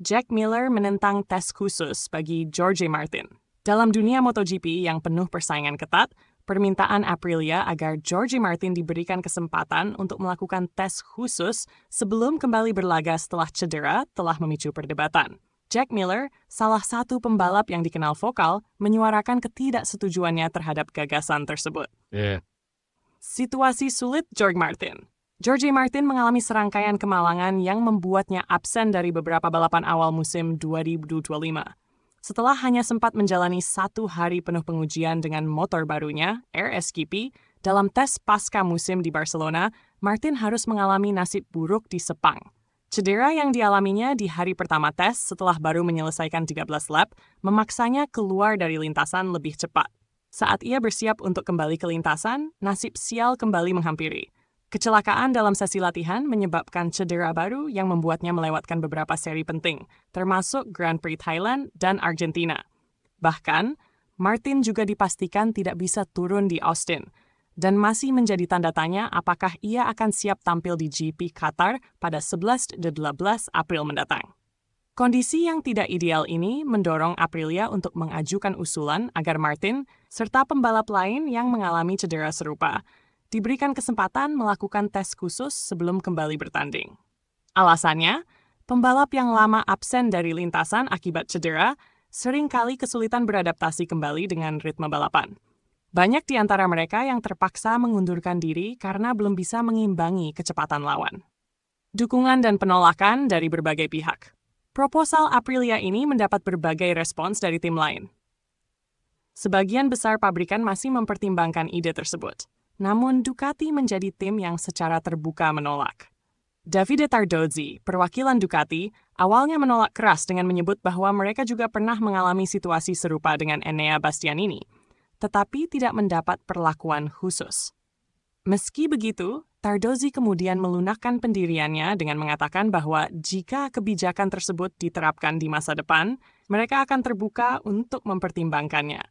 Jack Miller menentang tes khusus bagi Jorge Martin. Dalam dunia MotoGP yang penuh persaingan ketat, permintaan Aprilia agar Jorge Martin diberikan kesempatan untuk melakukan tes khusus sebelum kembali berlaga setelah cedera telah memicu perdebatan. Jack Miller, salah satu pembalap yang dikenal vokal, menyuarakan ketidaksetujuannya terhadap gagasan tersebut. Situasi sulit Jorge Martin. Jorge Martin mengalami serangkaian kemalangan yang membuatnya absen dari beberapa balapan awal musim 2025. Setelah hanya sempat menjalani 1 hari penuh pengujian dengan motor barunya, RSGP, dalam tes pasca musim di Barcelona, Martin harus mengalami nasib buruk di Sepang. Cedera yang dialaminya di hari pertama tes setelah baru menyelesaikan 13 lap, memaksanya keluar dari lintasan lebih cepat. Saat ia bersiap untuk kembali ke lintasan, nasib sial kembali menghampiri. Kecelakaan dalam sesi latihan menyebabkan cedera baru yang membuatnya melewatkan beberapa seri penting, termasuk Grand Prix Thailand dan Argentina. Bahkan, Martin juga dipastikan tidak bisa turun di Austin, dan masih menjadi tanda tanya apakah ia akan siap tampil di GP Qatar pada 11 dan 12 April mendatang. Kondisi yang tidak ideal ini mendorong Aprilia untuk mengajukan usulan agar Martin, serta pembalap lain yang mengalami cedera serupa, diberikan kesempatan melakukan tes khusus sebelum kembali bertanding. Alasannya, pembalap yang lama absen dari lintasan akibat cedera seringkali kesulitan beradaptasi kembali dengan ritme balapan. Banyak di antara mereka yang terpaksa mengundurkan diri karena belum bisa mengimbangi kecepatan lawan. Dukungan dan penolakan dari berbagai pihak. Proposal Aprilia ini mendapat berbagai respons dari tim lain. Sebagian besar pabrikan masih mempertimbangkan ide tersebut. Namun Ducati menjadi tim yang secara terbuka menolak. Davide Tardozzi, perwakilan Ducati, awalnya menolak keras dengan menyebut bahwa mereka juga pernah mengalami situasi serupa dengan Enea Bastianini, tetapi tidak mendapat perlakuan khusus. Meski begitu, Tardozzi kemudian melunakkan pendiriannya dengan mengatakan bahwa jika kebijakan tersebut diterapkan di masa depan, mereka akan terbuka untuk mempertimbangkannya.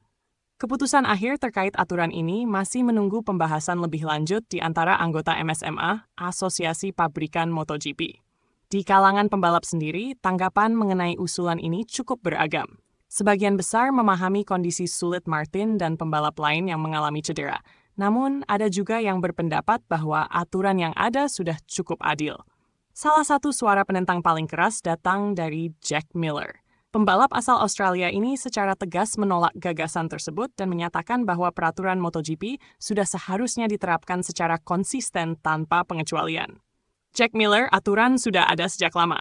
Keputusan akhir terkait aturan ini masih menunggu pembahasan lebih lanjut di antara anggota MSMA, Asosiasi Pabrikan MotoGP. Di kalangan pembalap sendiri, tanggapan mengenai usulan ini cukup beragam. Sebagian besar memahami kondisi sulit Martin dan pembalap lain yang mengalami cedera. Namun, ada juga yang berpendapat bahwa aturan yang ada sudah cukup adil. Salah satu suara penentang paling keras datang dari Jack Miller. Pembalap asal Australia ini secara tegas menolak gagasan tersebut dan menyatakan bahwa peraturan MotoGP sudah seharusnya diterapkan secara konsisten tanpa pengecualian. Jack Miller, aturan sudah ada sejak lama.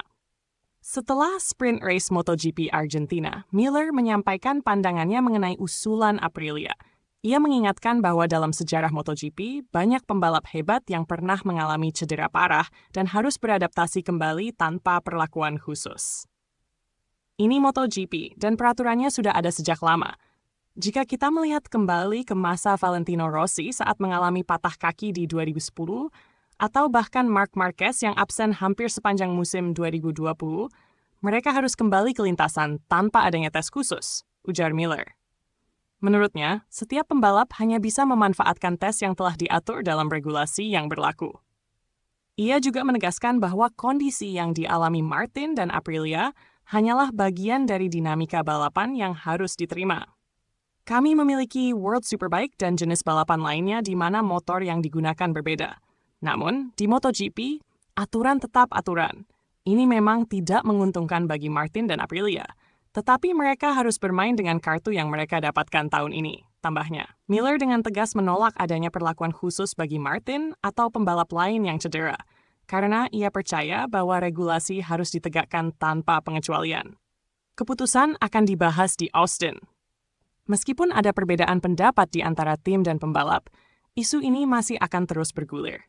Setelah sprint race MotoGP Argentina, Miller menyampaikan pandangannya mengenai usulan Aprilia. Ia mengingatkan bahwa dalam sejarah MotoGP, banyak pembalap hebat yang pernah mengalami cedera parah dan harus beradaptasi kembali tanpa perlakuan khusus. Ini MotoGP, dan peraturannya sudah ada sejak lama. Jika kita melihat kembali ke masa Valentino Rossi saat mengalami patah kaki di 2010, atau bahkan Marc Marquez yang absen hampir sepanjang musim 2020, mereka harus kembali ke lintasan tanpa adanya tes khusus, ujar Miller. Menurutnya, setiap pembalap hanya bisa memanfaatkan tes yang telah diatur dalam regulasi yang berlaku. Ia juga menegaskan bahwa kondisi yang dialami Martin dan Aprilia hanyalah bagian dari dinamika balapan yang harus diterima. Kami memiliki World Superbike dan jenis balapan lainnya di mana motor yang digunakan berbeda. Namun, di MotoGP, aturan tetap aturan. Ini memang tidak menguntungkan bagi Martin dan Aprilia, tetapi mereka harus bermain dengan kartu yang mereka dapatkan tahun ini, tambahnya. Miller dengan tegas menolak adanya perlakuan khusus bagi Martin atau pembalap lain yang cedera, karena ia percaya bahwa regulasi harus ditegakkan tanpa pengecualian. Keputusan akan dibahas di Austin. Meskipun ada perbedaan pendapat di antara tim dan pembalap, isu ini masih akan terus bergulir.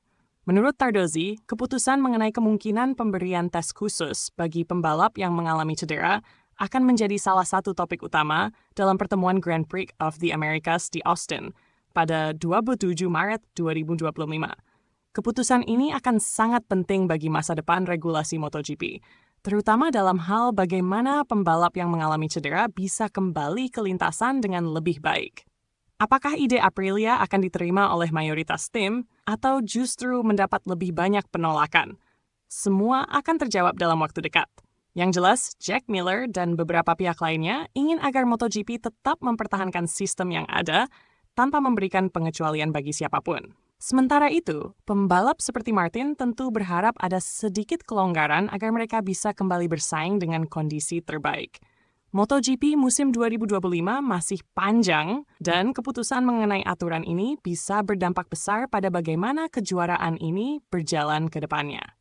Menurut Tardozzi, keputusan mengenai kemungkinan pemberian tes khusus bagi pembalap yang mengalami cedera akan menjadi salah satu topik utama dalam pertemuan Grand Prix of the Americas di Austin pada 27 Maret 2025. Keputusan ini akan sangat penting bagi masa depan regulasi MotoGP, terutama dalam hal bagaimana pembalap yang mengalami cedera bisa kembali ke lintasan dengan lebih baik. Apakah ide Aprilia akan diterima oleh mayoritas tim atau justru mendapat lebih banyak penolakan? Semua akan terjawab dalam waktu dekat. Yang jelas, Jack Miller dan beberapa pihak lainnya ingin agar MotoGP tetap mempertahankan sistem yang ada tanpa memberikan pengecualian bagi siapapun. Sementara itu, pembalap seperti Martin tentu berharap ada sedikit kelonggaran agar mereka bisa kembali bersaing dengan kondisi terbaik. MotoGP musim 2025 masih panjang dan keputusan mengenai aturan ini bisa berdampak besar pada bagaimana kejuaraan ini berjalan ke depannya.